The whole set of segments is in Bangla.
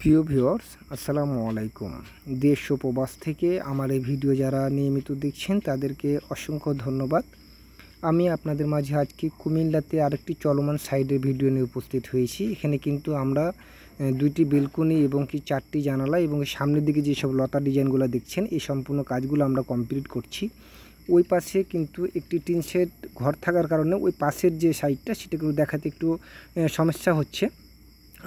প্রিয় ভিউয়ার্স, আসসালামু আলাইকুম। দেশ ও প্রবাস থেকে আমার এই ভিডিও যারা নিয়মিত দেখছেন তাদেরকে অসংখ্য ধন্যবাদ। আমি আপনাদের মাঝে আজকে কুমিল্লাতে আরেকটি চলমান সাইডের ভিডিও নিয়ে উপস্থিত হয়েছি। এখানে কিন্তু আমরা দুইটি বেলকনি এবং কি 4টি জানালা এবং সামনের দিকে যেসব লতা ডিজাইনগুলো দেখছেন এই সম্পূর্ণ কাজগুলো আমরা কমপ্লিট করছি। ওই পাশে কিন্তু একটি টিন শেড ঘর থাকার কারণে ওই পাশের যে সাইডটা সেটা কিন্তু দেখাতে একটু সমস্যা হচ্ছে।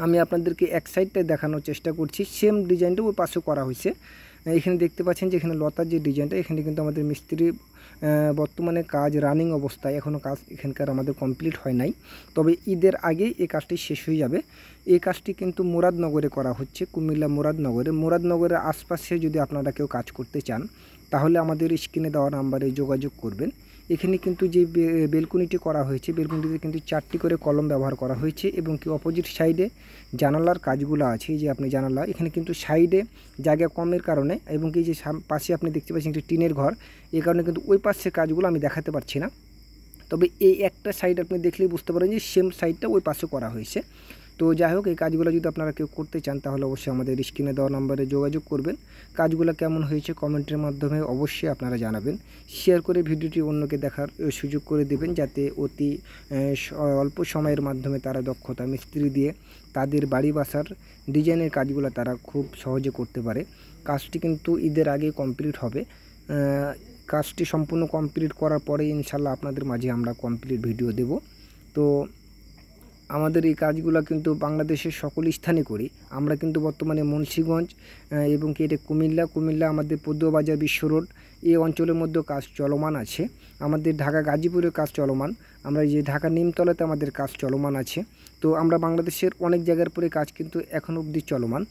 আমি আপনাদেরকে এক সাইডটাই দেখানোর চেষ্টা করছি। সেম ডিজাইনটা ওই পাশেও করা হয়েছে। এখানে দেখতে পাচ্ছেন যে এখানে লতার যে ডিজাইনটা, এখানে কিন্তু আমাদের মিস্ত্রি বর্তমানে কাজ রানিং অবস্থায়, এখনও কাজ এখানকার আমাদের কমপ্লিট হয় নাই। তবে ঈদের আগে এই কাজটি শেষ হয়ে যাবে। এই কাজটি কিন্তু মুরাদনগরে করা হচ্ছে, কুমিল্লা মুরাদনগরের আশপাশে যদি আপনারা কেউ কাজ করতে চান তাহলে আমাদের স্ক্রিনে দেওয়া নাম্বারে যোগাযোগ করবেন। এখানে কিন্তু যে বেলকনিটি করা হয়েছে, বেলকনিটিতে কিন্তু 4টি করে কলম ব্যবহার করা হয়েছে এবং কি অপোজিট সাইডে জানালার কাজগুলো আছে। যে আপনি জানালা, এখানে কিন্তু সাইডে জায়গা কমের কারণে এবং কি যে পাশে আপনি দেখতে পাচ্ছেন একটি টিনের ঘর, এই কারণে কিন্তু ওই পাশের কাজগুলো আমি দেখাতে পারছি না। তবে এই একটা সাইড আপনি দেখলেই বুঝতে পারেন যে সেম সাইডটা ওই পাশে করা হয়েছে। তো যাই হোক, এই কাজগুলো যদি আপনারা কেউ করতে চান তাহলে অবশ্যই আমাদের স্ক্রিনে দেওয়া নাম্বারে যোগাযোগ করবেন। কাজগুলো কেমন হয়েছে কমেন্টের মাধ্যমে অবশ্যই আপনারা জানাবেন। শেয়ার করে ভিডিওটি অন্যকে দেখার সুযোগ করে দেবেন, যাতে অতি অল্প সময়ের মাধ্যমে তারা দক্ষতা মিস্ত্রি দিয়ে তাদের বাড়ি বাসার ডিজাইনের কাজগুলো তারা খুব সহজে করতে পারে। কাজটি কিন্তু ঈদের আগে কমপ্লিট হবে। কাজটি সম্পূর্ণ কমপ্লিট করার পরে ইনশাল্লাহ আপনাদের মাঝে আমরা কমপ্লিট ভিডিও দেব। তো আমাদের এই কাজগুলো কিন্তু বাংলাদেশের সকল স্থানে করি। আমরা কিন্তু বর্তমানে মুন্সিগঞ্জ এবং কি এটা কুমিল্লা আমাদের পদ্মবাজার বিশ্ব রোড এই অঞ্চলের মধ্যেও কাজ চলমান আছে। আমাদের ঢাকা গাজীপুরের কাজ চলমান, আমরা যে ঢাকা নিমতলাতে আমাদের কাজ চলমান আছে। তো আমরা বাংলাদেশের অনেক জায়গার পরে কাজ কিন্তু এখন অবধি চলমান।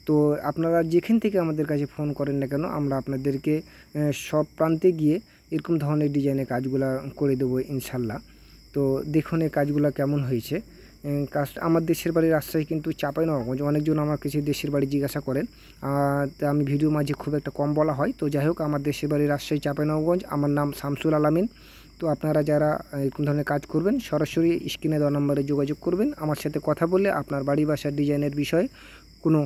তো আপনারা যেখান থেকে আমাদের কাছে ফোন করেন না কেন, আমরা আপনাদেরকে সব প্রান্তে গিয়ে এরকম ধরনের ডিজাইনের কাজগুলো করে দেবো ইনশাল্লাহ। তো দেখুন এই কাজগুলো কেমন হয়েছে। কাজ আমার দেশের বাড়ি রাজশাহী, কিন্তু চাঁপাইনবাবগঞ্জ। অনেকজন আমার কিছু দেশের বাড়ি জিজ্ঞাসা করেন, তা আমি ভিডিও মাঝে খুব একটা কম বলা হয়। তো যাই হোক, আমার দেশের বাড়ি রাজশাহী চাঁপাইনবাবগঞ্জ, আমার নাম শামসুল আলামিন। তো আপনারা যারা এরকম ধরনের কাজ করবেন সরাসরি স্ক্রিনে দেওয়া নম্বরে যোগাযোগ করবেন। আমার সাথে কথা বলে আপনার বাড়ি বাসার ডিজাইনের বিষয়ে কোনো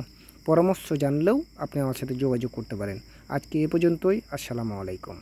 পরামর্শ জানলেও আপনি আমার সাথে যোগাযোগ করতে পারেন। আজকে এ পর্যন্তই। আসসালামু আলাইকুম।